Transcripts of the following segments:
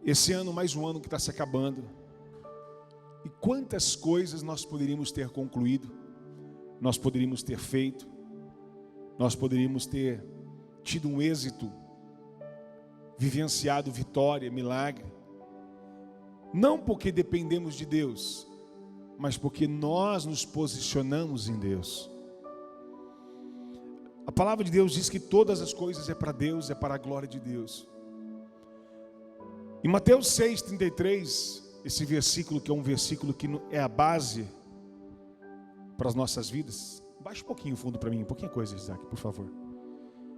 Esse ano, mais um ano que está se acabando. E quantas coisas nós poderíamos ter concluído, nós poderíamos ter feito, nós poderíamos ter tido um êxito, vivenciado vitória, milagre. Não porque dependemos de Deus, mas porque nós nos posicionamos em Deus. A palavra de Deus diz que todas as coisas é para Deus, é para a glória de Deus. Em Mateus 6,33, esse versículo que é um versículo que é a base para as nossas vidas. Baixa um pouquinho o fundo para mim, um pouquinho coisa, Isaac, por favor.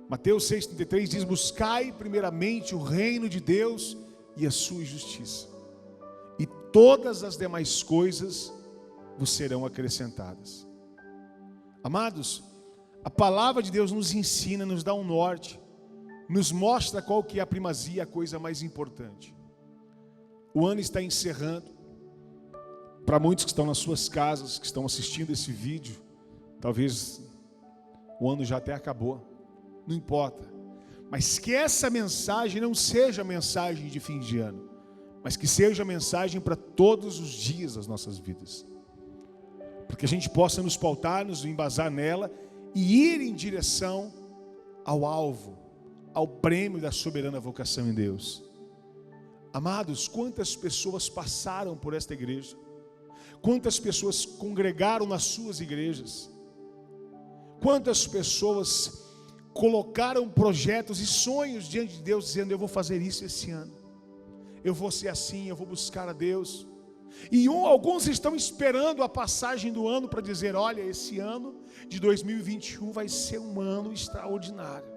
Mateus 6,33 diz: buscai primeiramente o reino de Deus e a sua justiça, e todas as demais coisas vos serão acrescentadas. Amados, a palavra de Deus nos ensina, nos dá um norte, nos mostra qual que é a primazia, a coisa mais importante. O ano está encerrando. Para muitos que estão nas suas casas, que estão assistindo esse vídeo, talvez o ano já até acabou, não importa. Mas que essa mensagem não seja mensagem de fim de ano, mas que seja mensagem para todos os dias das nossas vidas. Porque a gente possa nos pautar, nos embasar nela e ir em direção ao alvo, ao prêmio da soberana vocação em Deus. Amados, quantas pessoas passaram por esta igreja? Quantas pessoas congregaram nas suas igrejas? Quantas pessoas colocaram projetos e sonhos diante de Deus, dizendo: eu vou fazer isso esse ano, eu vou ser assim, eu vou buscar a Deus. E alguns estão esperando a passagem do ano para dizer: olha, esse ano de 2021 vai ser um ano extraordinário.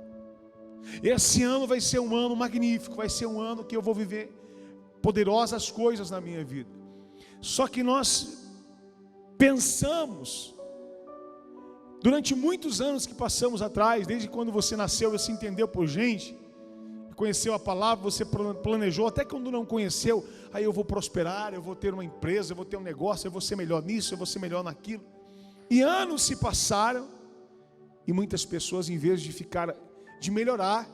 Esse ano vai ser um ano magnífico, vai ser um ano que eu vou viver poderosas coisas na minha vida. Só que nós pensamos, durante muitos anos que passamos atrás, desde quando você nasceu, você entendeu por gente, conheceu a palavra, você planejou, até quando não conheceu, aí eu vou prosperar, eu vou ter uma empresa, eu vou ter um negócio, eu vou ser melhor nisso, eu vou ser melhor naquilo. E anos se passaram, e muitas pessoas, em vez de melhorar,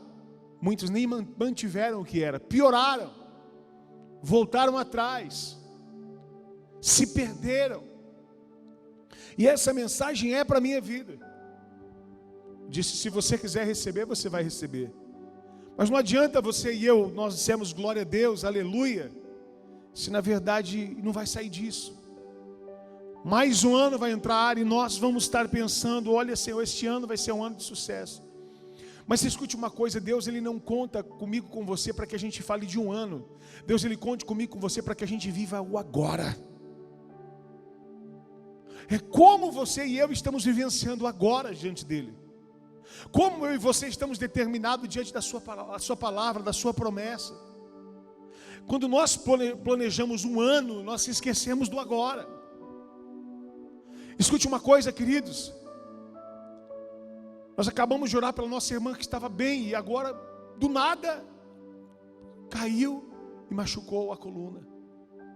muitos nem mantiveram o que era, pioraram, voltaram atrás, se perderam. E essa mensagem é para a minha vida. Disse: se você quiser receber, você vai receber. Mas não adianta você e eu, nós dissemos glória a Deus, aleluia, se na verdade não vai sair disso. Mais um ano vai entrar e nós vamos estar pensando: olha, Senhor, este ano vai ser um ano de sucesso. Mas escute uma coisa: Deus, Ele não conta comigo, com você, para que a gente fale de um ano. Deus, Ele conta comigo, com você, para que a gente viva o agora. É como você e eu estamos vivenciando agora diante dEle. Como eu e você estamos determinados diante da sua palavra, da sua promessa. Quando nós planejamos um ano, nós esquecemos do agora. Escute uma coisa, queridos. Nós acabamos de orar pela nossa irmã que estava bem, e agora, do nada, caiu e machucou a coluna,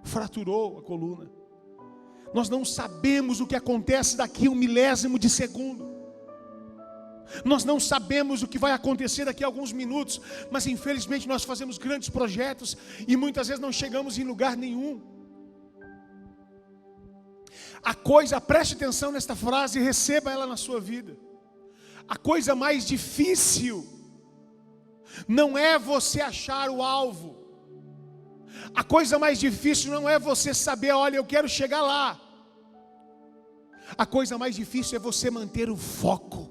fraturou a coluna. Nós não sabemos o que acontece daqui a 1 milésimo de segundo. Nós não sabemos o que vai acontecer daqui a alguns minutos, mas infelizmente nós fazemos grandes projetos e muitas vezes não chegamos em lugar nenhum. Preste atenção nesta frase e receba ela na sua vida. A coisa mais difícil não é você achar o alvo. A coisa mais difícil não é você saber: olha, eu quero chegar lá. A coisa mais difícil é você manter o foco.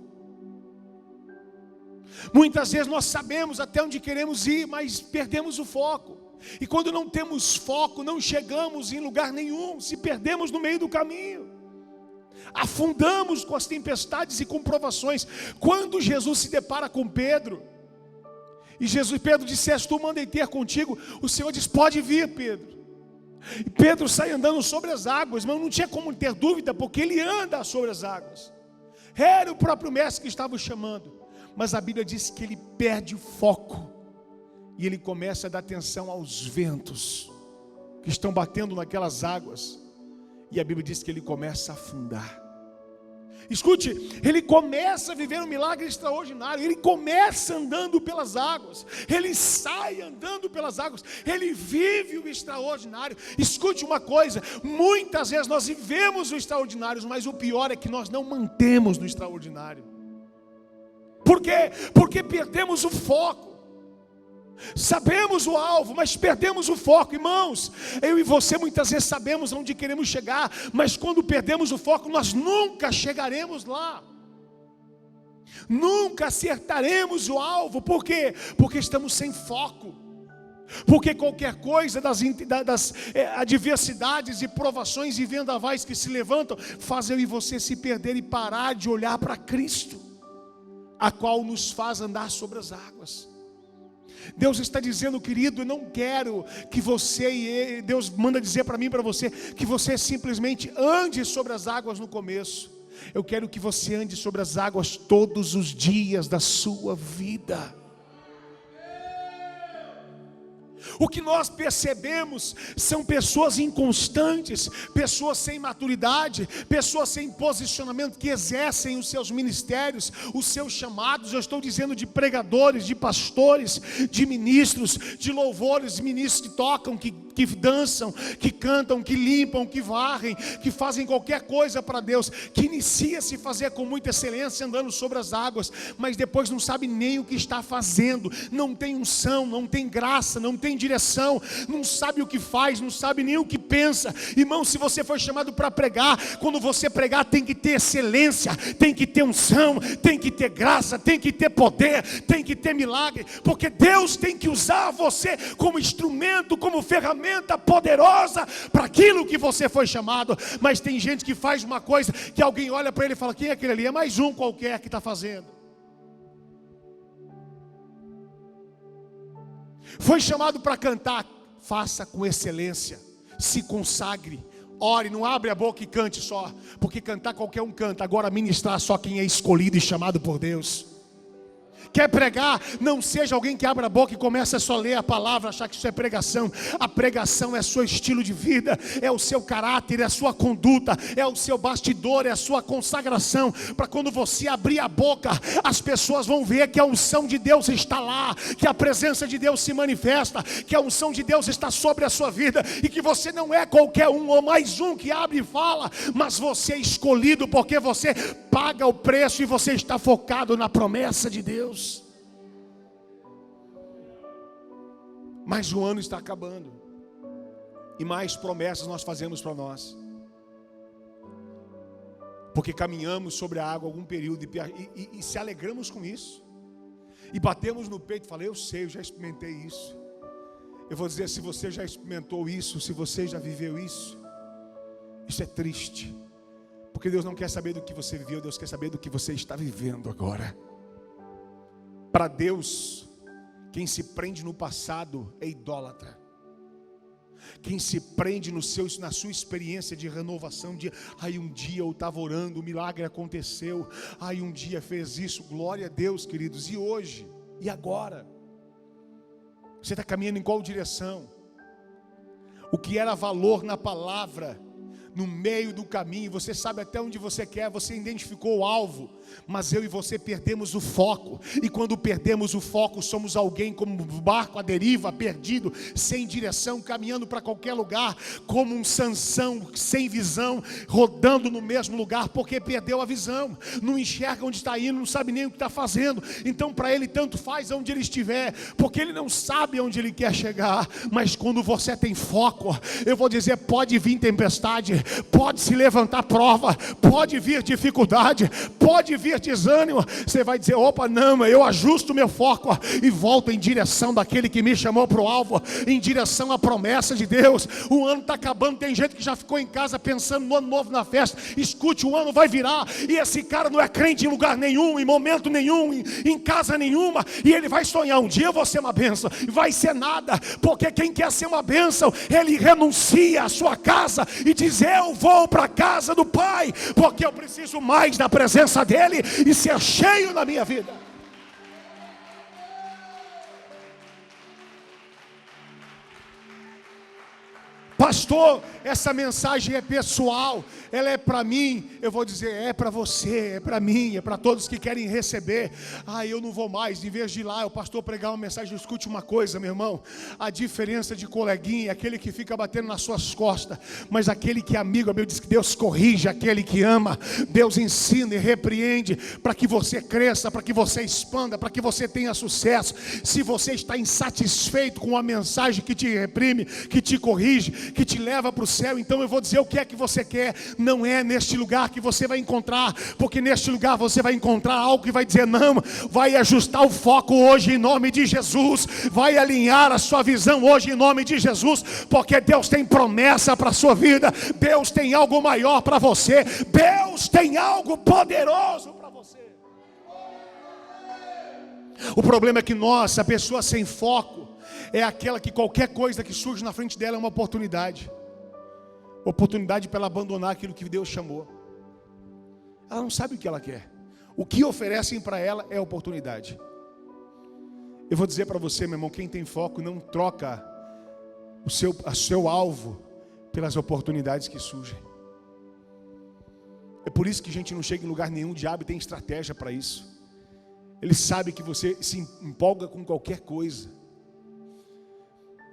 Muitas vezes nós sabemos até onde queremos ir, mas perdemos o foco. E quando não temos foco, não chegamos em lugar nenhum, se perdemos no meio do caminho. Afundamos com as tempestades e com provações. Quando Jesus se depara com Pedro, e Pedro disse: és tu, mandei ter contigo. O Senhor diz: pode vir, Pedro. E Pedro sai andando sobre as águas, mas não tinha como ter dúvida, porque ele anda sobre as águas. Era o próprio mestre que estava o chamando. Mas a Bíblia diz que ele perde o foco, e ele começa a dar atenção aos ventos que estão batendo naquelas águas. E a Bíblia diz que ele começa a afundar. Escute, ele começa a viver um milagre extraordinário, ele começa andando pelas águas, ele sai andando pelas águas, ele vive o extraordinário. Escute uma coisa, muitas vezes nós vivemos o extraordinário, mas o pior é que nós não mantemos no extraordinário. Por quê? Porque perdemos o foco. Sabemos o alvo, mas perdemos o foco. Irmãos, eu e você muitas vezes sabemos onde queremos chegar, mas quando perdemos o foco, nós nunca chegaremos lá. Nunca acertaremos o alvo. Por quê? Porque estamos sem foco. Porque qualquer coisa das adversidades e provações e vendavais que se levantam, faz eu e você se perder e parar de olhar para Cristo, a qual nos faz andar sobre as águas. Deus está dizendo, querido, eu não quero que você, Deus manda dizer para mim e para você, que você simplesmente ande sobre as águas no começo. Eu quero que você ande sobre as águas todos os dias da sua vida. O que nós percebemos são pessoas inconstantes, pessoas sem maturidade, pessoas sem posicionamento, que exercem os seus ministérios, os seus chamados. Eu estou dizendo de pregadores, de pastores, de ministros, de louvores, ministros que tocam, que dançam, que cantam, que limpam, que varrem, que fazem qualquer coisa para Deus, que inicia a se fazer com muita excelência andando sobre as águas, mas depois não sabe nem o que está fazendo, não tem unção, não tem graça, não tem direção, não sabe o que faz, não sabe nem o que pensa. Irmão, se você foi chamado para pregar, quando você pregar tem que ter excelência, tem que ter unção, tem que ter graça, tem que ter poder, tem que ter milagre, porque Deus tem que usar você como instrumento, como ferramenta poderosa para aquilo que você foi chamado. Mas tem gente que faz uma coisa que alguém olha para ele e fala: quem é aquele ali? É mais um qualquer que está fazendo. Foi chamado para cantar, faça com excelência, se consagre, ore, não abre a boca e cante só, porque cantar qualquer um canta, agora ministrar só quem é escolhido e chamado por Deus. Quer pregar, não seja alguém que abre a boca e começa a só ler a palavra, achar que isso é pregação. A pregação é seu estilo de vida, é o seu caráter, é a sua conduta, é o seu bastidor, é a sua consagração, para quando você abrir a boca, as pessoas vão ver que a unção de Deus está lá, que a presença de Deus se manifesta, que a unção de Deus está sobre a sua vida, e que você não é qualquer um ou mais um que abre e fala, mas você é escolhido porque você paga o preço e você está focado na promessa de Deus. Mas o ano está acabando, e mais promessas nós fazemos para nós, porque caminhamos sobre a água algum período e se alegramos com isso, e batemos no peito e falamos: eu sei, eu já experimentei isso. Eu vou dizer, se você já experimentou isso, se você já viveu isso, isso é triste, porque Deus não quer saber do que você viveu, Deus quer saber do que você está vivendo agora. Para Deus, quem se prende no passado é idólatra. Quem se prende na sua experiência de renovação, de um dia eu estava orando, o milagre aconteceu, um dia fez isso, glória a Deus, queridos. E hoje? E agora? Você está caminhando em qual direção? O que era valor na palavra, no meio do caminho, você sabe até onde você quer, você identificou o alvo, mas eu e você perdemos o foco, e quando perdemos o foco, somos alguém como um barco à deriva, perdido, sem direção, caminhando para qualquer lugar, como um Sansão, sem visão, rodando no mesmo lugar, porque perdeu a visão, não enxerga onde está indo, não sabe nem o que está fazendo. Então para ele tanto faz onde ele estiver, porque ele não sabe onde ele quer chegar. Mas quando você tem foco, eu vou dizer, pode vir tempestade, pode se levantar prova, pode vir dificuldade, pode vir desânimo, você vai dizer: opa, não, eu ajusto meu foco e volto em direção daquele que me chamou para o alvo, em direção à promessa de Deus. O ano está acabando, tem gente que já ficou em casa pensando no ano novo, na festa. Escute, o ano vai virar, e esse cara não é crente em lugar nenhum, em momento nenhum, em casa nenhuma, e ele vai sonhar: um dia eu vou ser uma bênção. Vai ser nada, porque quem quer ser uma bênção, ele renuncia à sua casa e diz: eu vou para a casa do Pai, porque eu preciso mais da presença dele e ser cheio na minha vida. Pastor, essa mensagem é pessoal, ela é para mim. Eu vou dizer, é para você, é para mim, é para todos que querem receber. Eu não vou mais, em vez de ir lá o pastor pregar uma mensagem, escute uma coisa, meu irmão, a diferença de coleguinha é aquele que fica batendo nas suas costas, mas aquele que é amigo, a Bíblia diz que Deus corrige aquele que ama, Deus ensina e repreende, para que você cresça, para que você expanda, para que você tenha sucesso. Se você está insatisfeito com a mensagem que te reprime, que te corrige, que te leva para o céu, então eu vou dizer o que é que você quer. Não é neste lugar que você vai encontrar, porque neste lugar você vai encontrar algo que vai dizer não, vai ajustar o foco hoje em nome de Jesus, vai alinhar a sua visão hoje em nome de Jesus, porque Deus tem promessa para a sua vida, Deus tem algo maior para você, Deus tem algo poderoso para você. O problema é que a pessoa sem foco, é aquela que qualquer coisa que surge na frente dela é uma oportunidade para ela abandonar aquilo que Deus chamou. Ela não sabe o que ela quer. O que oferecem para ela é oportunidade. Eu vou dizer para você, meu irmão, quem tem foco não troca o seu alvo pelas oportunidades que surgem. É por isso que a gente não chega em lugar nenhum. O diabo tem estratégia para isso. Ele sabe que você se empolga com qualquer coisa.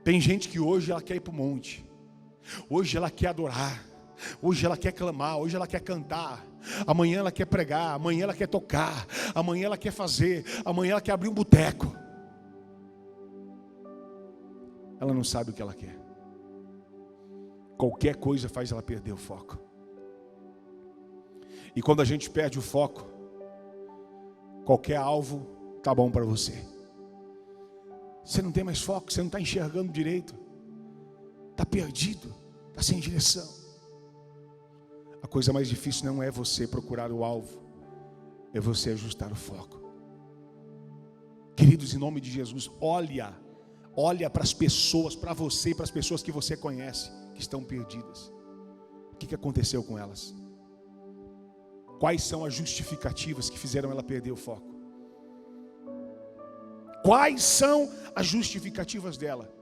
Tem gente que hoje ela quer ir para o monte, hoje ela quer adorar, hoje ela quer clamar, hoje ela quer cantar, amanhã ela quer pregar, amanhã ela quer tocar, amanhã ela quer fazer, amanhã ela quer abrir um boteco. Ela não sabe o que ela quer. Qualquer coisa faz ela perder o foco. E quando a gente perde o foco, qualquer alvo está bom para você. Você não tem mais foco, você não está enxergando direito, está perdido, está sem direção. A coisa mais difícil não é você procurar o alvo, é você ajustar o foco. Queridos, em nome de Jesus, olha para as pessoas, para você e para as pessoas que você conhece, que estão perdidas. O que aconteceu com elas? Quais são as justificativas que fizeram ela perder o foco? Quais são as justificativas dela?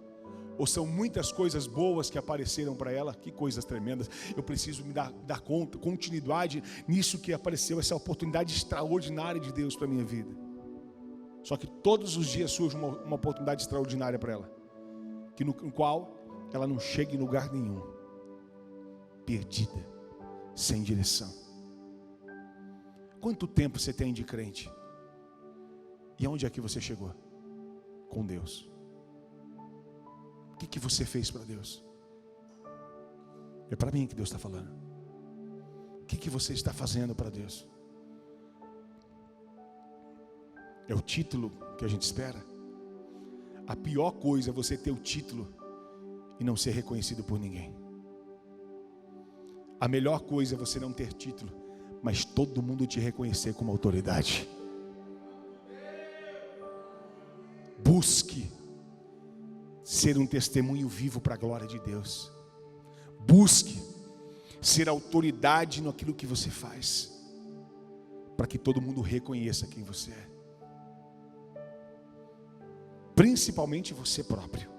Ou são muitas coisas boas que apareceram para ela? Que coisas tremendas. Eu preciso me dar conta, continuidade nisso que apareceu, essa oportunidade extraordinária de Deus para a minha vida. Só que todos os dias surge uma oportunidade extraordinária para ela, no qual ela não chega em lugar nenhum, perdida, sem direção. Quanto tempo você tem de crente? E aonde é que você chegou? Com Deus. O que você fez para Deus? É para mim que Deus está falando. O que você está fazendo para Deus? É o título que a gente espera? A pior coisa é você ter o título e não ser reconhecido por ninguém. A melhor coisa é você não ter título, mas todo mundo te reconhecer como autoridade. Busque ser um testemunho vivo para a glória de Deus. Busque ser autoridade naquilo que você faz, para que todo mundo reconheça quem você é. Principalmente você próprio.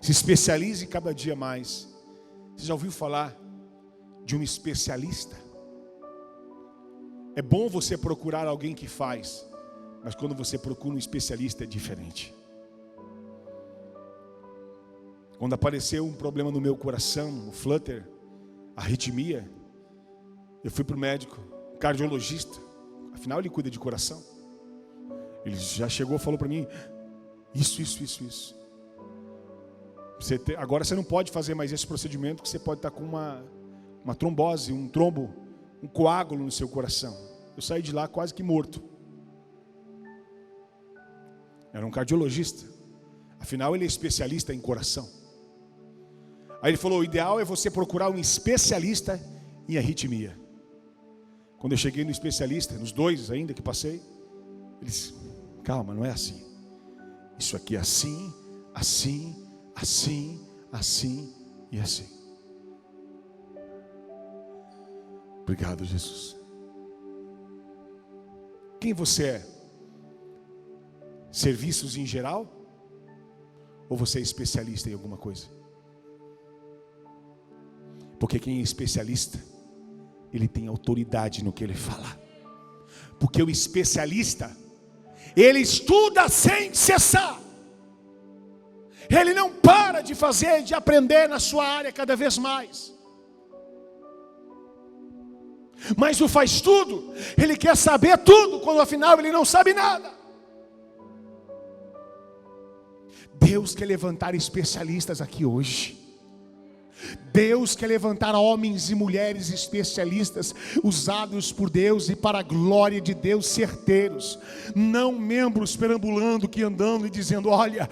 Se especialize cada dia mais. Você já ouviu falar de um especialista? É bom você procurar alguém que faz, mas quando você procura um especialista é diferente. Quando apareceu um problema no meu coração, o flutter, a arritmia, eu fui para o médico, cardiologista. Afinal ele cuida de coração. Ele já chegou e falou para mim: isso. Agora você não pode fazer mais esse procedimento, porque você pode estar com uma trombose, um trombo, um coágulo no seu coração. Eu saí de lá quase que morto. Era um cardiologista. Afinal ele é especialista em coração. Aí ele falou: o ideal é você procurar um especialista em arritmia. Quando eu cheguei no especialista, nos dois ainda que passei, ele disse: calma, não é assim. Isso aqui é assim, assim, assim, assim e assim. Obrigado, Jesus. Quem você é? Serviços em geral? Ou você é especialista em alguma coisa? Porque quem é especialista, ele tem autoridade no que ele fala. Porque o especialista, ele estuda sem cessar. Ele não para de fazer, de aprender na sua área cada vez mais. Mas o faz tudo, ele quer saber tudo, quando afinal ele não sabe nada. Deus quer levantar especialistas aqui hoje. Deus quer levantar homens e mulheres especialistas, usados por Deus e para a glória de Deus, certeiros. Não membros perambulando, que andando e dizendo: olha,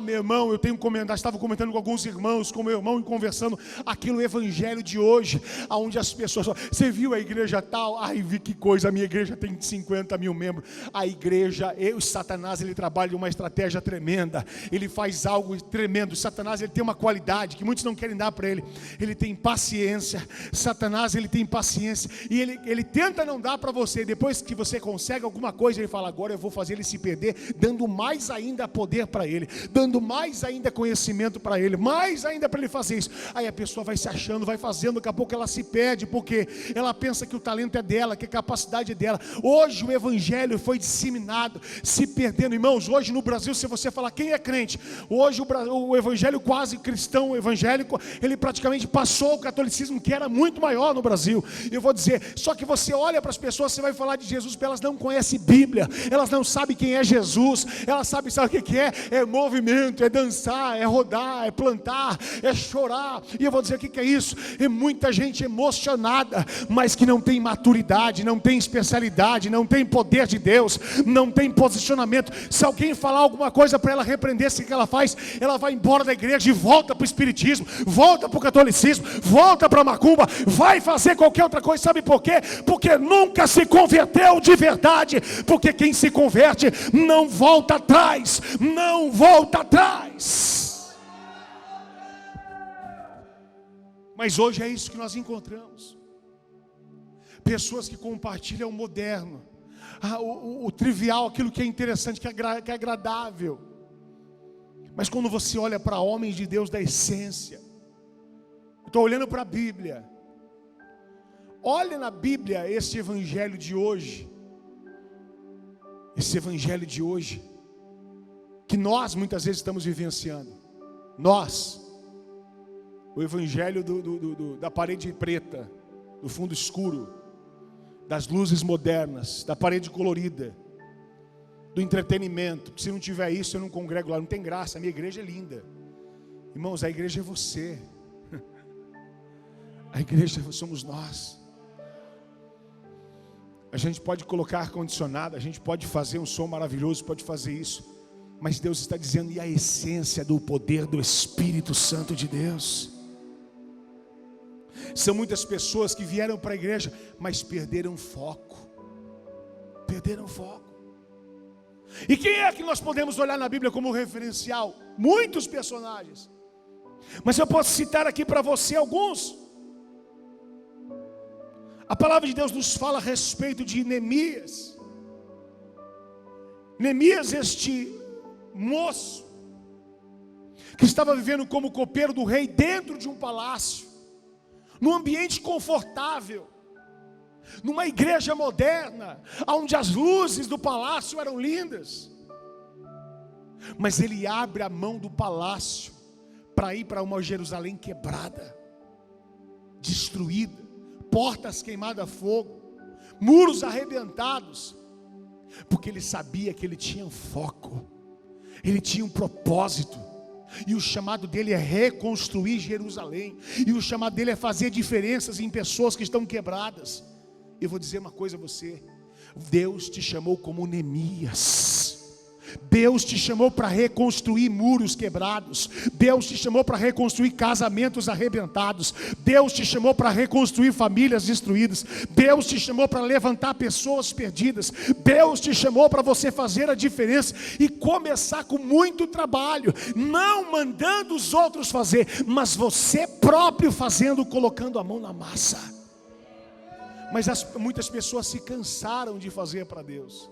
meu irmão, eu tenho comentado, estava comentando com alguns irmãos, com meu irmão, e conversando aqui no evangelho de hoje, onde as pessoas, você viu a igreja tal? Ai, vi que coisa, a minha igreja tem 50 mil membros. A igreja, Satanás, ele trabalha uma estratégia tremenda, ele faz algo tremendo. Satanás, ele tem uma qualidade que muitos não querem dar para ele. Ele tem paciência. Satanás, ele tem paciência, e ele tenta não dar para você. Depois que você consegue alguma coisa, ele fala: agora eu vou fazer ele se perder, dando mais ainda poder para ele, dando mais ainda conhecimento para ele, mais ainda para ele fazer isso. Aí a pessoa vai se achando, vai fazendo, daqui a pouco ela se perde, porque ela pensa que o talento é dela, que a capacidade é dela. Hoje o evangelho foi disseminado, se perdendo. Irmãos, hoje no Brasil, se você falar quem é crente, hoje o evangelho quase cristão, evangélico, ele praticamente passou o catolicismo, que era muito maior no Brasil. Eu vou dizer, só que você olha para as pessoas, você vai falar de Jesus, elas não conhecem Bíblia, elas não sabem quem é Jesus, elas sabem, sabe o que é movimento, é dançar, é rodar, é plantar, é chorar. E eu vou dizer, o que é isso? É muita gente emocionada, mas que não tem maturidade, não tem especialidade, não tem poder de Deus, não tem posicionamento. Se alguém falar alguma coisa para ela repreender, o que ela faz? Ela vai embora da igreja e volta para o espiritismo, volta para o catolicismo, volta para a macumba, vai fazer qualquer outra coisa. Sabe por quê? Porque nunca se converteu de verdade. Porque quem se converte não volta atrás, não volta atrás. Mas hoje é isso que nós encontramos: pessoas que compartilham o moderno, o trivial, aquilo que é interessante, que é agradável. Mas quando você olha para homens de Deus da essência, estou olhando para a Bíblia, olha na Bíblia esse evangelho de hoje, que nós muitas vezes estamos vivenciando. Nós, o evangelho da parede preta, do fundo escuro, das luzes modernas, da parede colorida, do entretenimento. Se não tiver isso, eu não congrego lá, não tem graça. A minha igreja é linda. Irmãos, a igreja é você. A igreja somos nós. A gente pode colocar ar-condicionado, a gente pode fazer um som maravilhoso, pode fazer isso, mas Deus está dizendo: e a essência do poder do Espírito Santo de Deus? São muitas pessoas que vieram para a igreja, mas perderam foco. E quem é que nós podemos olhar na Bíblia como referencial? Muitos personagens, mas eu posso citar aqui para você alguns. A palavra de Deus nos fala a respeito de Neemias. Neemias, este moço que estava vivendo como copeiro do rei dentro de um palácio, num ambiente confortável, numa igreja moderna, onde as luzes do palácio eram lindas. Mas ele abre a mão do palácio para ir para uma Jerusalém quebrada, destruída, portas queimadas a fogo, muros arrebentados, porque ele sabia que ele tinha um foco, ele tinha um propósito, e o chamado dele é reconstruir Jerusalém, e o chamado dele é fazer diferenças em pessoas que estão quebradas. Eu vou dizer uma coisa a você: Deus te chamou como Neemias. Deus te chamou para reconstruir muros quebrados. Deus te chamou para reconstruir casamentos arrebentados. Deus te chamou para reconstruir famílias destruídas. Deus te chamou para levantar pessoas perdidas. Deus te chamou para você fazer a diferença e começar com muito trabalho, não mandando os outros fazer, mas você próprio fazendo, colocando a mão na massa. Mas muitas pessoas se cansaram de fazer para Deus.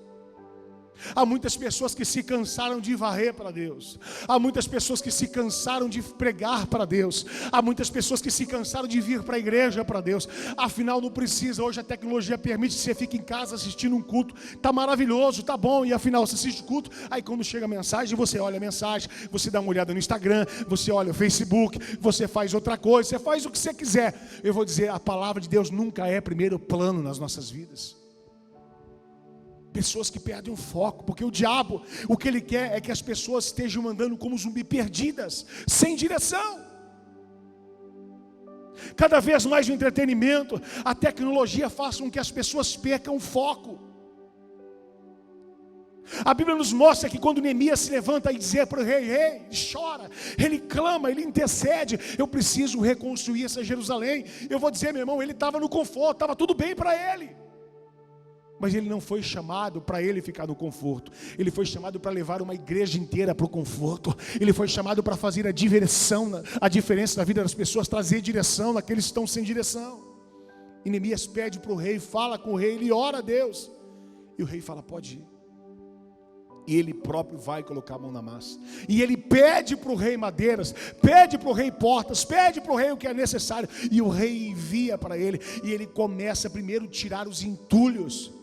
Há muitas pessoas que se cansaram de varrer para Deus. Há muitas pessoas que se cansaram de pregar para Deus. Há muitas pessoas que se cansaram de vir para a igreja para Deus. Afinal não precisa, hoje a tecnologia permite que você fique em casa assistindo um culto. Está maravilhoso, está bom, e afinal você assiste o culto. Aí quando chega a mensagem, você olha a mensagem, você dá uma olhada no Instagram, você olha o Facebook, você faz outra coisa, você faz o que você quiser. Eu vou dizer, a palavra de Deus nunca é primeiro plano nas nossas vidas. Pessoas que perdem o foco, porque o diabo, o que ele quer é que as pessoas estejam andando como zumbi, perdidas, sem direção. Cada vez mais o entretenimento, a tecnologia faz com que as pessoas percam o foco. A Bíblia nos mostra que quando Neemias se levanta e diz para o rei, ele chora, ele clama, ele intercede, eu preciso reconstruir essa Jerusalém. Eu vou dizer, meu irmão, ele estava no conforto, estava tudo bem para ele. Mas ele não foi chamado para ele ficar no conforto. Ele foi chamado para levar uma igreja inteira para o conforto. Ele foi chamado para fazer a diferença na vida das pessoas, trazer direção naqueles que estão sem direção. E Neemias pede para o rei, fala com o rei, ele ora a Deus. E o rei fala, pode ir. E ele próprio vai colocar a mão na massa. E ele pede para o rei madeiras, pede para o rei portas, pede para o rei o que é necessário. E o rei envia para ele. E ele começa primeiro a tirar os entulhos.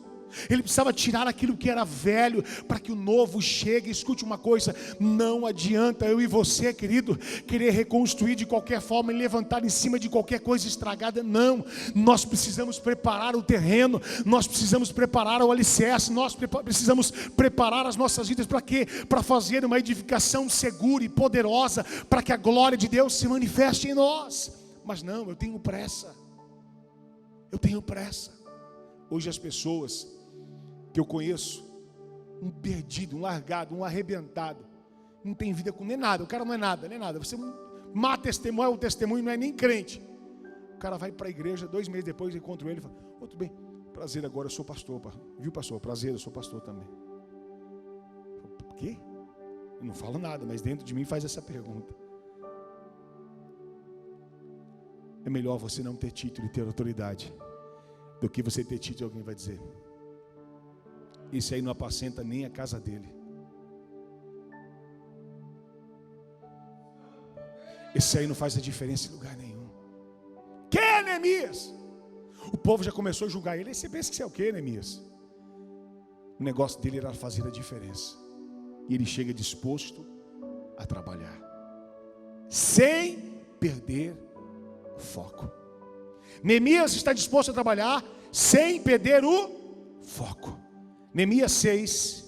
Ele precisava tirar aquilo que era velho, para que o novo chegue. Escute uma coisa, não adianta eu e você, querido, querer reconstruir de qualquer forma e levantar em cima de qualquer coisa estragada. Não, nós precisamos preparar o terreno, nós precisamos preparar o alicerce, nós precisamos preparar as nossas vidas. Para quê? Para fazer uma edificação segura e poderosa, para que a glória de Deus se manifeste em nós. Mas não, eu tenho pressa. Hoje as pessoas que eu conheço, um perdido, um largado, um arrebentado, não tem vida com nem nada, o cara não é nada, nem nada. Você má testemunho, o testemunho não é nem crente. O cara vai para a igreja, 2 meses depois encontra ele e fala, tudo bem, prazer, agora eu sou pastor, viu pastor, prazer, eu sou pastor também. Por quê? Eu não falo nada, mas dentro de mim faz essa pergunta. É melhor você não ter título e ter autoridade do que você ter título e alguém vai dizer, esse aí não apacenta nem a casa dele. Esse aí não faz a diferença em lugar nenhum. Que é Neemias? O povo já começou a julgar ele. Você pensa que você é o que, Neemias? O negócio dele era fazer a diferença. E ele chega disposto a trabalhar, sem perder o foco. Neemias está disposto a trabalhar sem perder o foco. Neemias 6,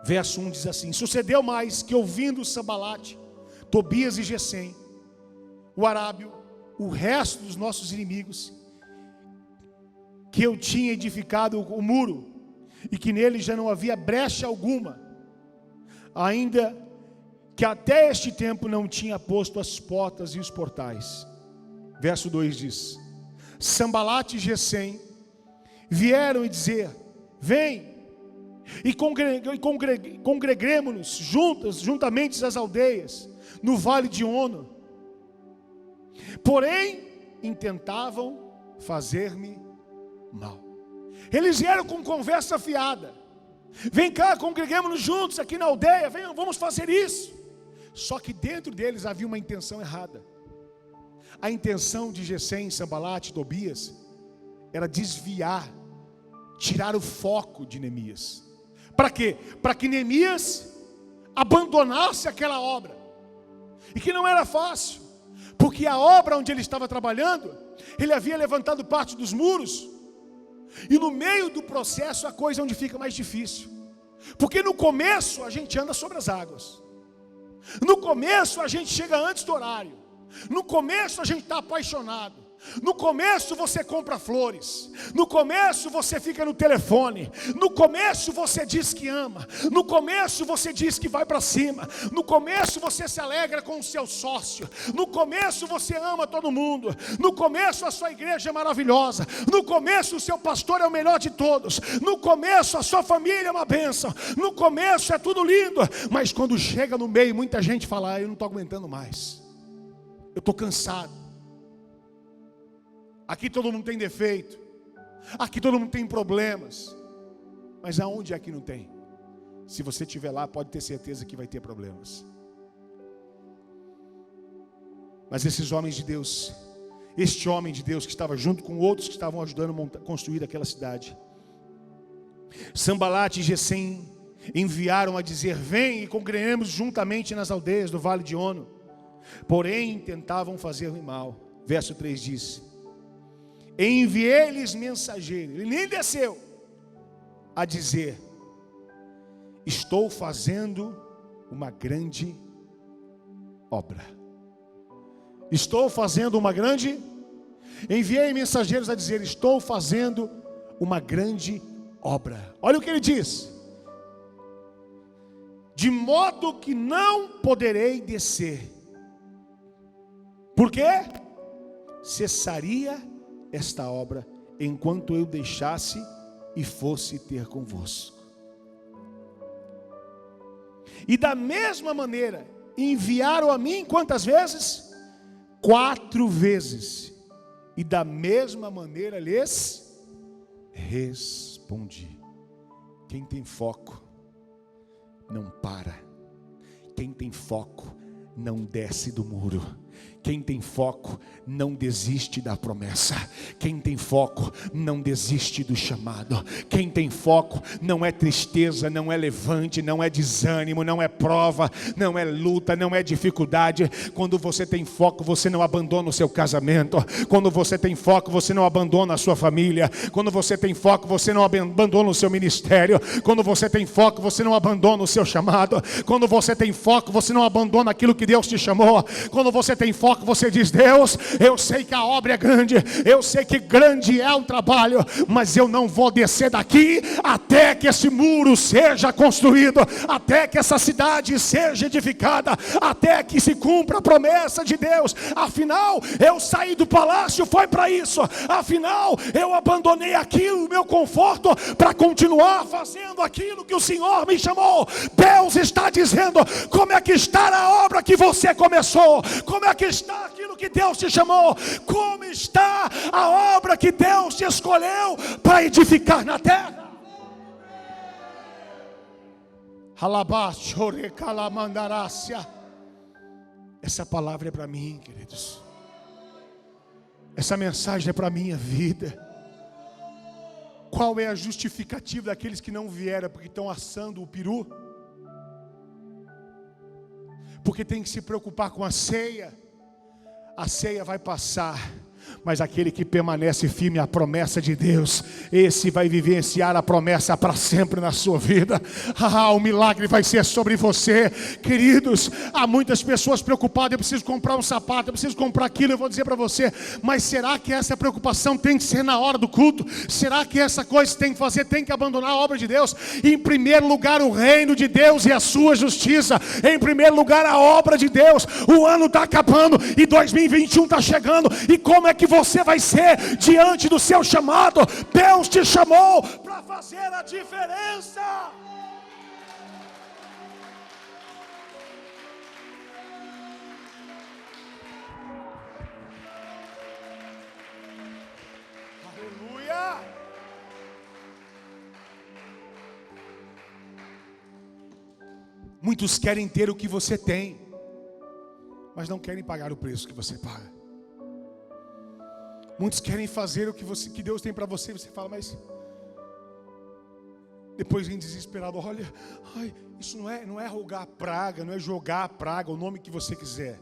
verso 1 diz assim: sucedeu mais que, ouvindo Sambalate, Tobias e Gesem, o arábio, o resto dos nossos inimigos, que eu tinha edificado o muro, e que nele já não havia brecha alguma, ainda que até este tempo não tinha posto as portas e os portais. Verso 2 diz: Sambalate e Gesem vieram e dizer: vem e congreguemo-nos juntamente às aldeias no vale de Ono. Porém intentavam fazer-me mal. Eles vieram com conversa fiada: vem cá, congreguemos-nos juntos aqui na aldeia, vem, vamos fazer isso. Só que dentro deles havia uma intenção errada. A intenção de Gesem, Sambalate e Tobias era desviar, tirar o foco de Neemias. Para quê? Para que Neemias abandonasse aquela obra. E que não era fácil, porque a obra onde ele estava trabalhando, ele havia levantado parte dos muros, e no meio do processo a coisa é onde fica mais difícil. Porque no começo a gente anda sobre as águas, no começo a gente chega antes do horário, no começo a gente está apaixonado, no começo você compra flores, no começo você fica no telefone, no começo você diz que ama, no começo você diz que vai para cima, no começo você se alegra com o seu sócio, no começo você ama todo mundo, no começo a sua igreja é maravilhosa, no começo o seu pastor é o melhor de todos, no começo a sua família é uma bênção, no começo é tudo lindo, mas quando chega no meio muita gente fala: eu não estou aguentando mais, eu estou cansado. Aqui todo mundo tem defeito, Aqui todo mundo tem problemas. Mas aonde é que não tem? Se você estiver lá, pode ter certeza que vai ter problemas. Mas esses homens de Deus, este homem de Deus que estava junto com outros que estavam ajudando a construir aquela cidade, Sanbalat e Gesem enviaram a dizer: vem e congreguemos juntamente nas aldeias do vale de Ono. Porém tentavam fazer-lhe mal. Verso 3 diz: enviei-lhes mensageiro, ele nem desceu, a dizer: estou fazendo uma grande obra. Estou fazendo uma grande... Enviei mensageiros a dizer: estou fazendo uma grande obra. Olha o que ele diz: de modo que não poderei descer. Por quê? Cessaria esta obra enquanto eu deixasse e fosse ter convosco. E da mesma maneira enviaram a mim quantas vezes? 4 vezes. E da mesma maneira lhes respondi. Quem tem foco não para. Quem tem foco não desce do muro. Quem tem foco não desiste da promessa. Quem tem foco não desiste do chamado. Quem tem foco não é tristeza, não é levante, não é desânimo, não é prova, não é luta, não é dificuldade. Quando você tem foco, você não abandona o seu casamento. Quando você tem foco, você não abandona a sua família. Quando você tem foco, você não abandona o seu ministério. Quando você tem foco, você não abandona o seu chamado. Quando você tem foco, você não abandona aquilo que Deus te chamou. Quando você tem foco, você diz: Deus, eu sei que a obra é grande, eu sei que grande é o trabalho, mas eu não vou descer daqui até que esse muro seja construído, até que essa cidade seja edificada, até que se cumpra a promessa de Deus. Afinal, eu saí do palácio, foi para isso. Afinal, eu abandonei aquilo, o meu conforto, para continuar fazendo aquilo que o Senhor me chamou. Deus está dizendo: como é que está a obra que você começou? Como é que está aquilo que Deus te chamou? Como está a obra que Deus te escolheu para edificar na terra? Essa palavra é para mim, queridos. Essa mensagem é para a minha vida. Qual é a justificativa daqueles que não vieram porque estão assando o peru? Porque tem que se preocupar com a ceia. A ceia vai passar, mas aquele que permanece firme à promessa de Deus, esse vai vivenciar a promessa para sempre na sua vida. O milagre vai ser sobre você. Queridos, há muitas pessoas preocupadas: eu preciso comprar um sapato, eu preciso comprar aquilo. Eu vou dizer para você: mas será que essa preocupação tem que ser na hora do culto? Será que essa coisa tem que fazer, tem que abandonar a obra de Deus? Em primeiro lugar, o reino de Deus e a sua justiça. Em primeiro lugar, a obra de Deus. O ano está acabando e 2021 está chegando. E como é que você vai ser diante do seu chamado? Deus te chamou para fazer a diferença. Aleluia. Muitos querem ter o que você tem, mas não querem pagar o preço que você paga. Muitos querem fazer o que Deus tem para você. Você fala, mas depois vem desesperado: olha, isso não é rogar praga, não é jogar a praga, o nome que você quiser.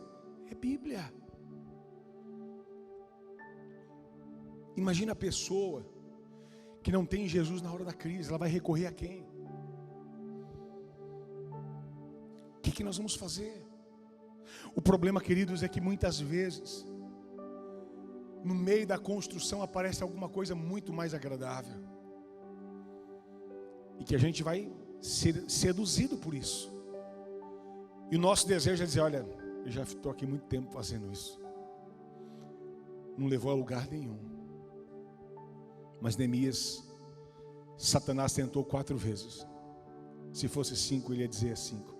É Bíblia. Imagina a pessoa que não tem Jesus na hora da crise. Ela vai recorrer a quem? O que nós vamos fazer? O problema, queridos, é que muitas vezes no meio da construção aparece alguma coisa muito mais agradável, e que a gente vai ser seduzido por isso. E o nosso desejo é dizer: olha, eu já estou aqui muito tempo fazendo isso, não levou a lugar nenhum. Mas Neemias, Satanás tentou 4 vezes. Se fosse 5, ele ia dizer 5.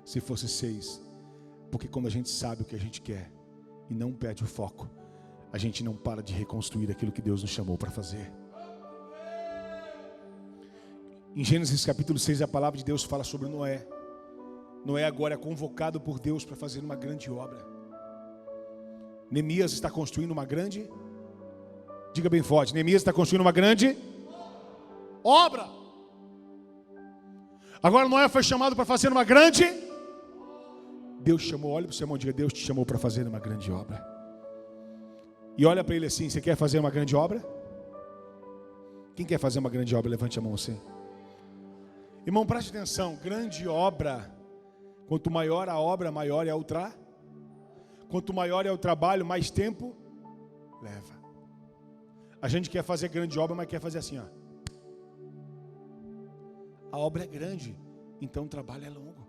Se fosse 6, porque quando a gente sabe o que a gente quer e não perde o foco, a gente não para de reconstruir aquilo que Deus nos chamou para fazer. Em Gênesis capítulo 6, a palavra de Deus fala sobre Noé. Noé agora é convocado por Deus para fazer uma grande obra. Neemias está construindo uma grande, diga bem forte, Neemias está construindo uma grande obra. Agora Noé foi chamado para fazer uma grande, Deus chamou, olha para o seu irmão e diga: Deus te chamou para fazer uma grande obra. E olha para ele assim: você quer fazer uma grande obra? Quem quer fazer uma grande obra? Levante a mão assim. Irmão, preste atenção, grande obra, quanto maior a obra, maior é o trabalho. Quanto maior é o trabalho, mais tempo leva. A gente quer fazer grande obra, mas quer fazer assim, ó. A obra é grande, então o trabalho é longo.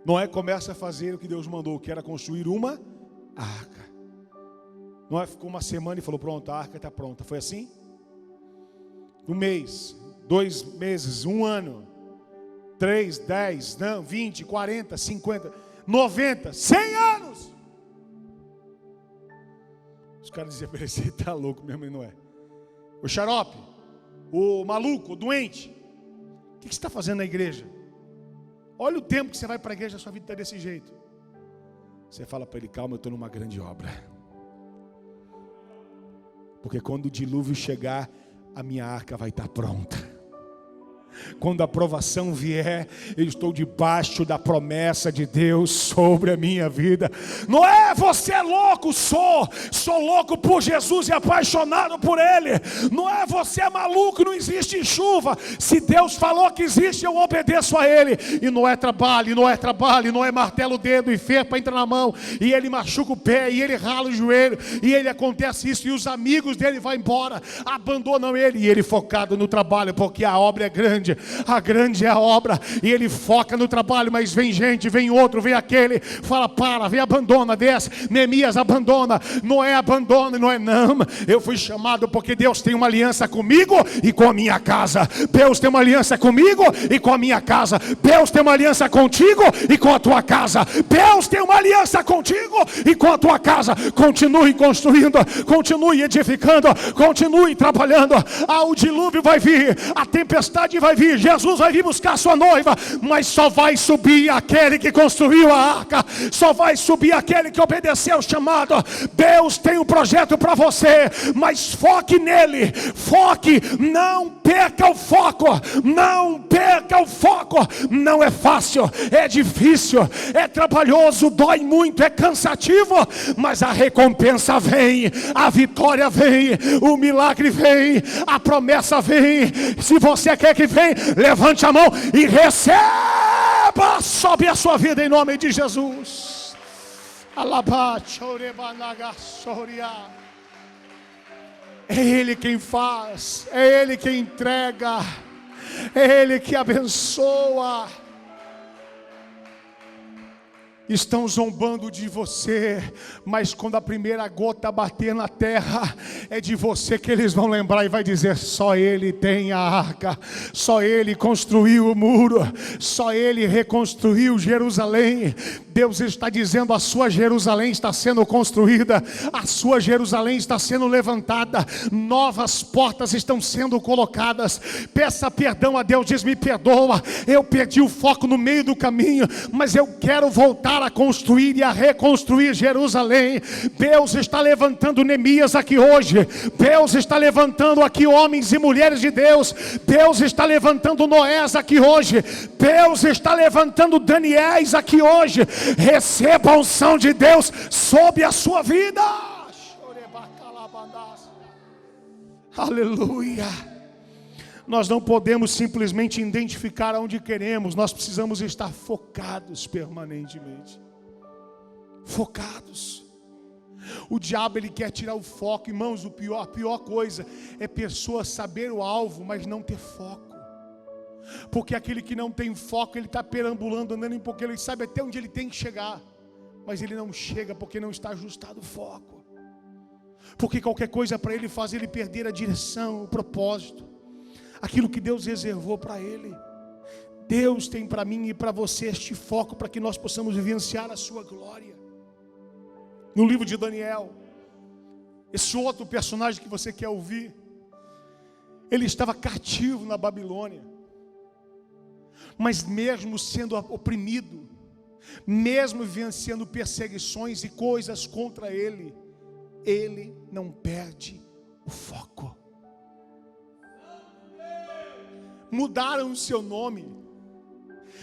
Noé começa a fazer o que Deus mandou, que era construir uma arca. Noé ficou uma semana e falou: pronto, a arca está pronta. Foi assim? Um mês, 2 meses, 1 ano, 3, 10, não, 20, 40, 50, 90, 100 anos. Os caras diziam para ele: você está louco mesmo, não é? O xarope, o maluco, o doente, o que você está fazendo na igreja? Olha o tempo que você vai para a igreja, a sua vida está desse jeito. Você fala para ele: calma, eu estou numa grande obra. Porque quando o dilúvio chegar, a minha arca vai estar pronta. Quando a provação vier, eu estou debaixo da promessa de Deus sobre a minha vida. Não é você é louco, sou louco por Jesus e apaixonado por Ele. Não é você é maluco, não existe chuva. Se Deus falou que existe, eu obedeço a Ele. E não é trabalho, não é martelo o dedo e ferpa entra na mão, e ele machuca o pé, e ele rala o joelho, e ele acontece isso, e os amigos dele vão embora, abandonam ele, e ele focado no trabalho, porque a obra é grande. A grande é a obra, e ele foca no trabalho, mas vem gente, vem outro, vem aquele, fala: para, vem, abandona, desce. Neemias abandona, Noé abandona, Noé: não, eu fui chamado porque Deus tem uma aliança comigo e com a minha casa. Deus tem uma aliança comigo e com a minha casa. Deus tem uma aliança contigo e com a tua casa. Deus tem uma aliança contigo e com a tua casa. Continue construindo, continue edificando, continue trabalhando. O dilúvio vai vir, a tempestade vai vir, Jesus vai vir buscar a sua noiva, mas só vai subir aquele que construiu a arca, só vai subir aquele que obedeceu o chamado. Deus tem um projeto para você, mas foque nele, foque, não perca o foco, não perca o foco. Não é fácil, é difícil, é trabalhoso, dói muito, é cansativo, mas a recompensa vem, a vitória vem, o milagre vem, a promessa vem. Se você quer que venha, levante a mão e receba sobre a sua vida em nome de Jesus. É Ele quem faz, é Ele quem entrega, é Ele que abençoa. Estão zombando de você, mas quando a primeira gota bater na terra, é de você que eles vão lembrar e vai dizer: só Ele tem a arca, só Ele construiu o muro, só Ele reconstruiu Jerusalém. Deus está dizendo: a sua Jerusalém está sendo construída, a sua Jerusalém está sendo levantada, novas portas estão sendo colocadas. Peça perdão a Deus, diz: me perdoa, eu perdi o foco no meio do caminho, mas eu quero voltar a construir e a reconstruir Jerusalém. Deus está levantando Neemias aqui hoje, Deus está levantando aqui homens e mulheres de Deus, Deus está levantando Noés aqui hoje, Deus está levantando Daniéis aqui hoje. Receba a unção de Deus sobre a sua vida. Aleluia. Nós não podemos simplesmente identificar aonde queremos, nós precisamos estar focados permanentemente. Focados. O diabo, ele quer tirar o foco, irmãos. A pior coisa é pessoa saber o alvo, mas não ter foco. Porque aquele que não tem foco, ele está perambulando, andando porque ele sabe até onde ele tem que chegar, mas ele não chega porque não está ajustado o foco. Porque qualquer coisa para ele faz ele perder a direção, o propósito, aquilo que Deus reservou para ele. Deus tem para mim e para você este foco para que nós possamos vivenciar a sua glória. No livro de Daniel, esse outro personagem que você quer ouvir, Ele estava cativo na Babilônia. Mas mesmo sendo oprimido, mesmo vivenciando perseguições e coisas contra ele, ele não perde o foco. Mudaram o seu nome,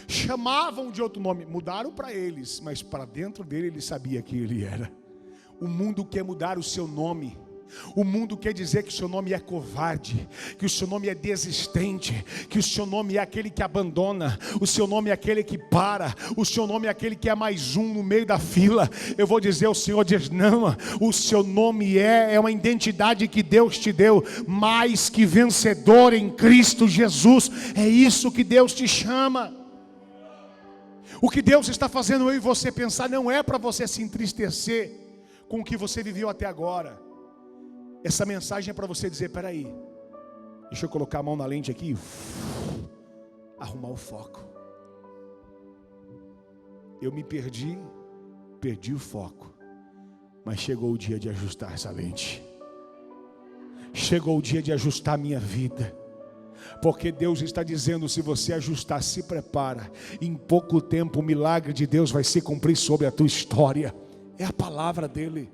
chamavam de outro nome, mudaram para eles, mas para dentro dele ele sabia quem ele era. O mundo quer mudar o seu nome. O mundo quer dizer que o seu nome é covarde, que o seu nome é desistente, que o seu nome é aquele que abandona, o seu nome é aquele que para, o seu nome é aquele que é mais um no meio da fila. Eu vou dizer, o Senhor diz, não, o seu nome é uma identidade que Deus te deu, mais que vencedor em Cristo Jesus. É isso que Deus te chama. O que Deus está fazendo eu e você pensar não é para você se entristecer com o que você viveu até agora. Essa mensagem é para você dizer, peraí, deixa eu colocar a mão na lente aqui, arrumar o foco. Eu me perdi o foco, mas chegou o dia de ajustar essa lente. Chegou o dia de ajustar a minha vida. Porque Deus está dizendo, se você ajustar, se prepara, em pouco tempo o milagre de Deus vai se cumprir sobre a tua história. É a palavra dele.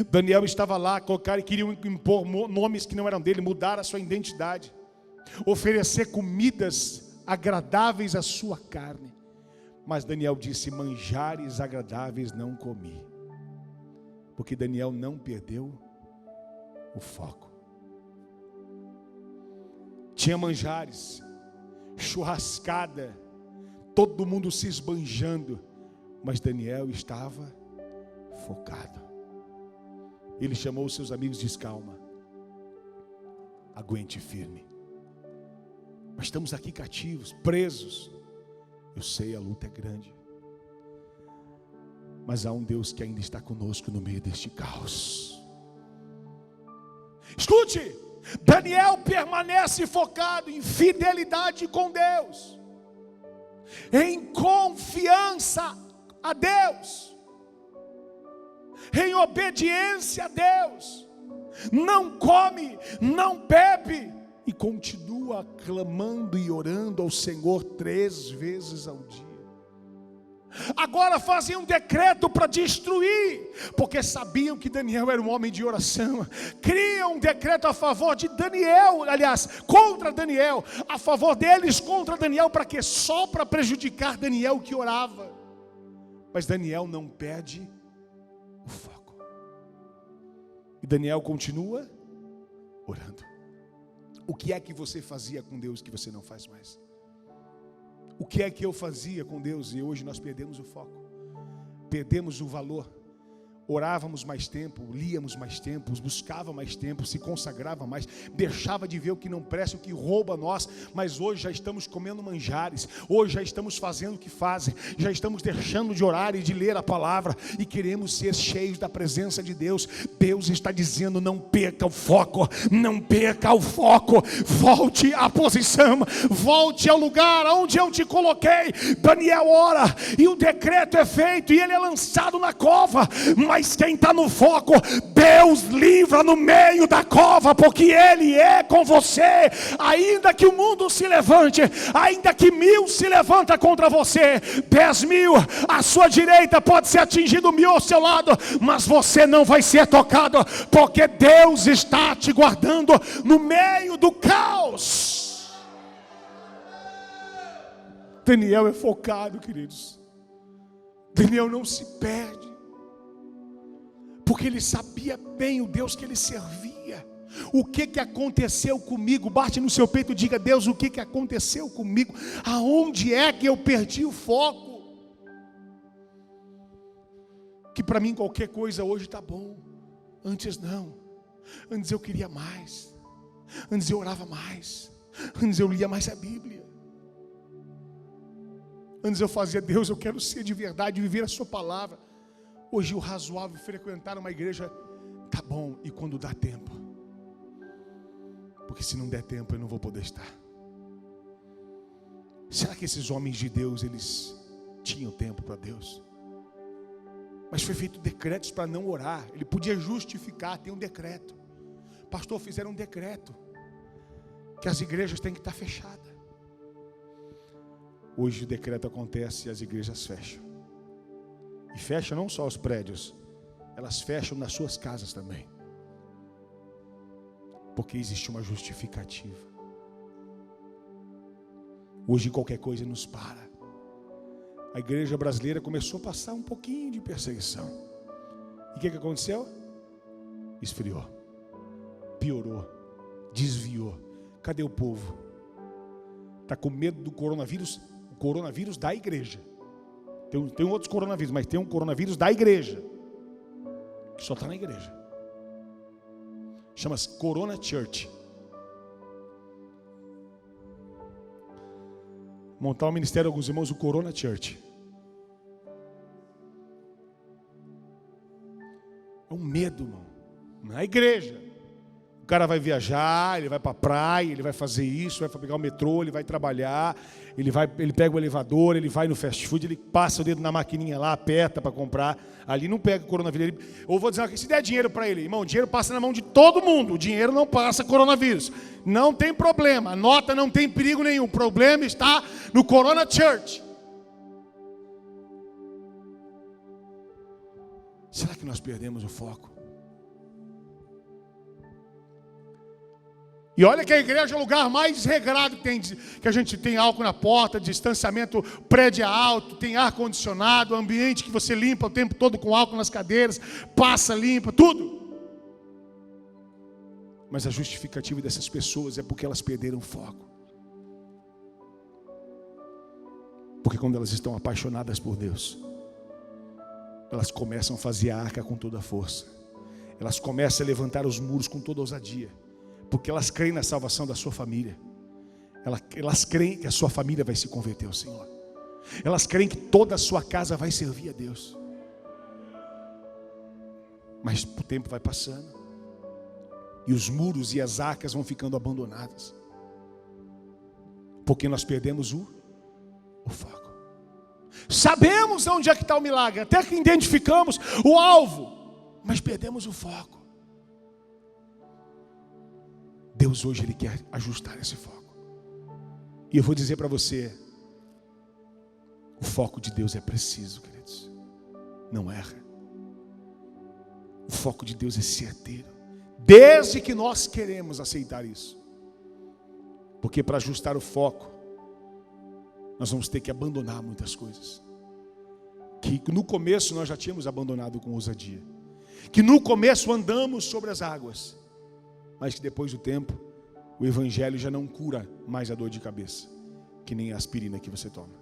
Daniel estava lá, queriam impor nomes que não eram dele, mudar a sua identidade, oferecer comidas agradáveis à sua carne. Mas Daniel disse, manjares agradáveis não comi. Porque Daniel não perdeu o foco. Tinha manjares, churrascada, todo mundo se esbanjando, mas Daniel estava focado. Ele chamou os seus amigos e disse, calma, aguente firme. Nós estamos aqui cativos, presos. Eu sei, a luta é grande, mas há um Deus que ainda está conosco no meio deste caos. Escute, Daniel permanece focado em fidelidade com Deus, em confiança a Deus, em obediência a Deus. Não come, não bebe e continua clamando e orando ao Senhor 3 vezes ao dia. Agora fazem um decreto para destruir, porque sabiam que Daniel era um homem de oração. Criam um decreto a favor de Daniel, aliás, contra Daniel, a favor deles contra Daniel, para quê? Só para prejudicar Daniel que orava. Mas Daniel não perde o foco. E Daniel continua orando. O que é que você fazia com Deus que você não faz mais? O que é que eu fazia com Deus e hoje nós perdemos o foco? Perdemos o valor. Orávamos mais tempo, líamos mais tempo, buscava mais tempo, se consagrava mais, deixava de ver o que não presta, o que rouba a nós. Mas hoje já estamos comendo manjares, hoje já estamos fazendo o que fazem, já estamos deixando de orar e de ler a palavra, e queremos ser cheios da presença de Deus. Deus está dizendo, não perca o foco, não perca o foco, volte à posição, volte ao lugar onde eu te coloquei. Daniel ora, e o decreto é feito, e ele é lançado na cova. Mas quem está no foco, Deus livra no meio da cova, porque Ele é com você. Ainda que o mundo se levante, ainda que 1000 se levanta contra você, 10.000 à sua direita, pode ser atingido 1000 ao seu lado, mas você não vai ser tocado, porque Deus está te guardando no meio do caos. Daniel é focado, queridos. Daniel não se perde, porque ele sabia bem o Deus que ele servia. O que aconteceu comigo? Bate no seu peito e diga, Deus, o que aconteceu comigo? Aonde é que eu perdi o foco? Que para mim qualquer coisa hoje está bom. Antes não. Antes eu queria mais. Antes eu orava mais. Antes eu lia mais a Bíblia. Antes eu fazia, Deus, eu quero ser de verdade, viver a sua palavra. Hoje o razoável frequentar uma igreja tá bom, e quando dá tempo, porque se não der tempo eu não vou poder estar. Será que esses homens de Deus, eles tinham tempo para Deus? Mas foi feito decretos para não orar. Ele podia justificar, tem um decreto. Pastor, fizeram um decreto. que as igrejas têm que estar fechadas. Hoje o decreto acontece e as igrejas fecham. E fecham não só os prédios, elas fecham nas suas casas também. Porque existe uma justificativa. Hoje qualquer coisa nos para. A igreja brasileira começou a passar um pouquinho de perseguição. E o que aconteceu? Esfriou, piorou, desviou. Cadê o povo? Está com medo do coronavírus? O coronavírus da igreja. Tem outros coronavírus, mas tem um coronavírus da igreja, que só está na igreja. Chama-se Corona Church. Montar um ministério, alguns irmãos, o Corona Church. É um medo, irmão. Na igreja. O cara vai viajar, ele vai para a praia, ele vai fazer isso, vai pegar o metrô, ele vai trabalhar, ele pega o elevador, ele vai no fast food, ele passa o dedo na maquininha lá, aperta para comprar. Ali não pega o coronavírus. Ou vou dizer aqui, se der dinheiro para ele, irmão, o dinheiro passa na mão de todo mundo. O dinheiro não passa coronavírus. Não tem problema, a nota não tem perigo nenhum. O problema está no Corona Church. Será que nós perdemos o foco? E olha que a igreja é o lugar mais desregrado que tem, que a gente tem álcool na porta, distanciamento, prédio alto, tem ar-condicionado, ambiente que você limpa o tempo todo com álcool nas cadeiras, passa, limpa, tudo. Mas a justificativa dessas pessoas é porque elas perderam o foco. Porque quando elas estão apaixonadas por Deus, elas começam a fazer a arca com toda a força. Elas começam a levantar os muros com toda a ousadia. Porque elas creem na salvação da sua família. Elas creem que a sua família vai se converter ao Senhor. Elas creem que toda a sua casa vai servir a Deus. Mas o tempo vai passando. E os muros e as arcas vão ficando abandonadas. Porque nós perdemos o foco. Sabemos onde é que está o milagre. Até que identificamos o alvo. Mas perdemos o foco. Deus hoje Ele quer ajustar esse foco. E eu vou dizer para você, o foco de Deus é preciso, queridos. Não erra. O foco de Deus é certeiro. Desde que nós queremos aceitar isso. Porque para ajustar o foco, nós vamos ter que abandonar muitas coisas. Que no começo nós já tínhamos abandonado com ousadia. Que no começo andamos sobre as águas. Mas que depois do tempo, o evangelho já não cura mais a dor de cabeça, que nem a aspirina que você toma.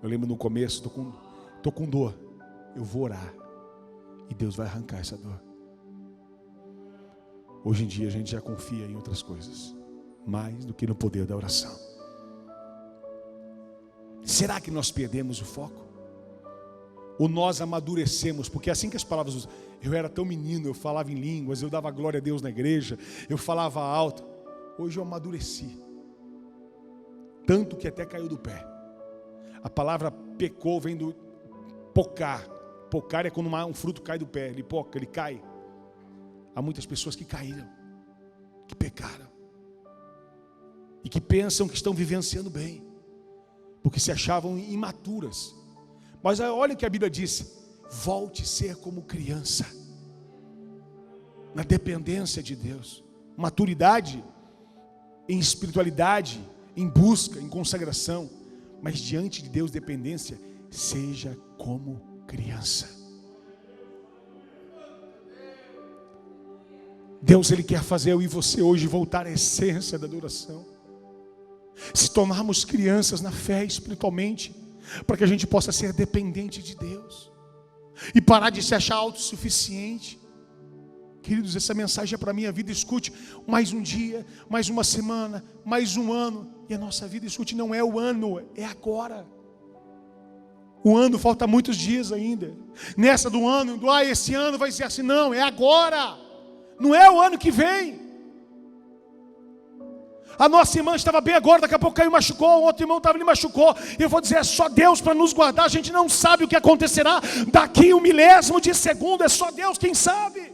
Eu lembro no começo, estou com dor, eu vou orar, e Deus vai arrancar essa dor. Hoje em dia a gente já confia em outras coisas, mais do que no poder da oração. Será que nós perdemos o foco? Ou nós amadurecemos? Porque é assim que as palavras usam. Eu era tão menino, eu falava em línguas, eu dava glória a Deus na igreja, eu falava alto. Hoje eu amadureci. Tanto que até caiu do pé. A palavra pecou vem do pocar. Pocar é quando um fruto cai do pé, ele poca, ele cai. Há muitas pessoas que caíram, que pecaram. E que pensam que estão vivenciando bem. Porque se achavam imaturas. Mas olha o que a Bíblia diz. Volte a ser como criança. Na dependência de Deus. Maturidade em espiritualidade, em busca, em consagração. Mas diante de Deus, dependência. Seja como criança. Deus, Ele quer fazer eu e você hoje voltar à essência da adoração. Se tornarmos crianças na fé espiritualmente. Para que a gente possa ser dependente de Deus. E parar de se achar autossuficiente. Queridos, essa mensagem é para a minha vida. Escute, mais um dia, mais uma semana, mais um ano. E a nossa vida, escute, não é o ano, é agora. O ano falta muitos dias ainda. Nessa do ano, esse ano vai ser assim. Não, é agora. Não é o ano que vem. A nossa irmã estava bem agora, daqui a pouco caiu e machucou, o outro irmão estava ali e machucou. E eu vou dizer, é só Deus para nos guardar. A gente não sabe o que acontecerá daqui 1 milésimo de segundo, é só Deus quem sabe.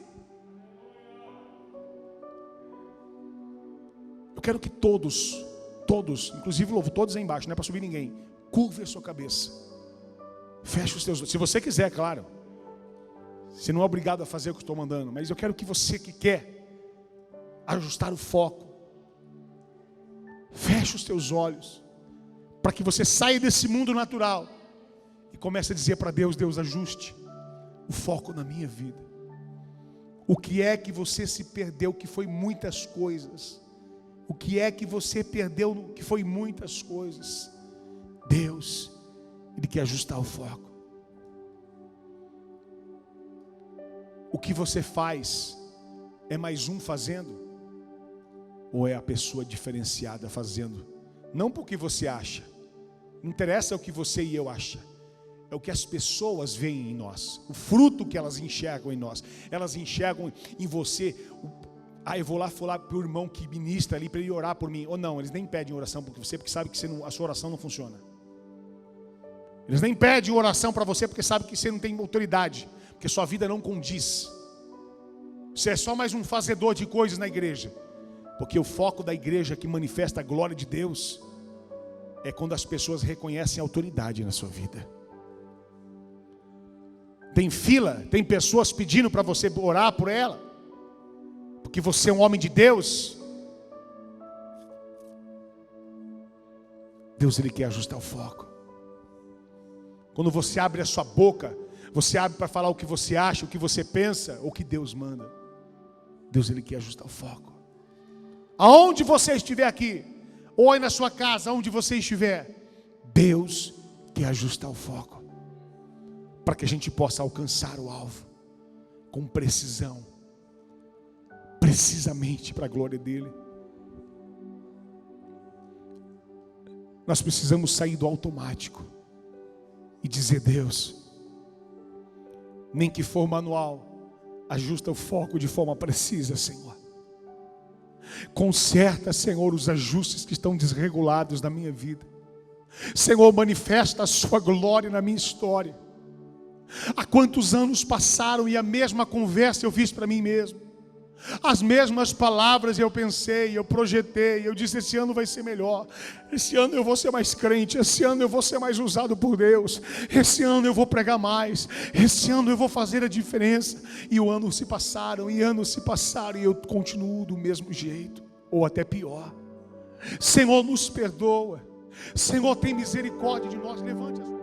Eu quero que todos, inclusive louvo, todos aí embaixo, não é para subir ninguém, curve a sua cabeça, feche os teus olhos, se você quiser, claro. Você não é obrigado a fazer o que eu estou mandando, mas eu quero que você que quer ajustar o foco, feche os teus olhos, para que você saia desse mundo natural e comece a dizer para Deus: Deus, ajuste o foco na minha vida. O que é que você se perdeu, que foi muitas coisas? O que é que você perdeu, que foi muitas coisas? Deus, Ele quer ajustar o foco. O que você faz é mais um fazendo? Ou é a pessoa diferenciada fazendo? Não porque você acha. Não interessa o que você e eu acham. É o que as pessoas veem em nós. O fruto que elas enxergam em nós. Elas enxergam em você. Eu vou lá falar para o irmão que ministra ali para ele orar por mim. Ou não, eles nem pedem oração por você, porque sabem que a sua oração não funciona. Eles nem pedem oração para você porque sabem que você não tem autoridade, porque sua vida não condiz. Você é só mais um fazedor de coisas na igreja. Porque o foco da igreja que manifesta a glória de Deus é quando as pessoas reconhecem a autoridade na sua vida. Tem fila, tem pessoas pedindo para você orar por ela, porque você é um homem de Deus. Deus, Ele quer ajustar o foco. Quando você abre a sua boca, você abre para falar o que você acha, o que você pensa, o que Deus manda. Deus, Ele quer ajustar o foco. Aonde você estiver aqui, ou aí na sua casa, aonde você estiver, Deus quer ajustar o foco, para que a gente possa alcançar o alvo, com precisão, precisamente para a glória dEle. Nós precisamos sair do automático e dizer: Deus, nem que for manual, ajusta o foco de forma precisa, Senhor. Conserta, Senhor, os ajustes que estão desregulados na minha vida. Senhor, manifesta a sua glória na minha história. Há quantos anos passaram e a mesma conversa eu fiz para mim mesmo. As mesmas palavras eu pensei, eu projetei, eu disse: esse ano vai ser melhor, esse ano eu vou ser mais crente, esse ano eu vou ser mais usado por Deus, esse ano eu vou pregar mais, esse ano eu vou fazer a diferença. E o ano se passaram, e anos se passaram, e eu continuo do mesmo jeito, ou até pior. Senhor, nos perdoa. Senhor, tem misericórdia de nós. Levante as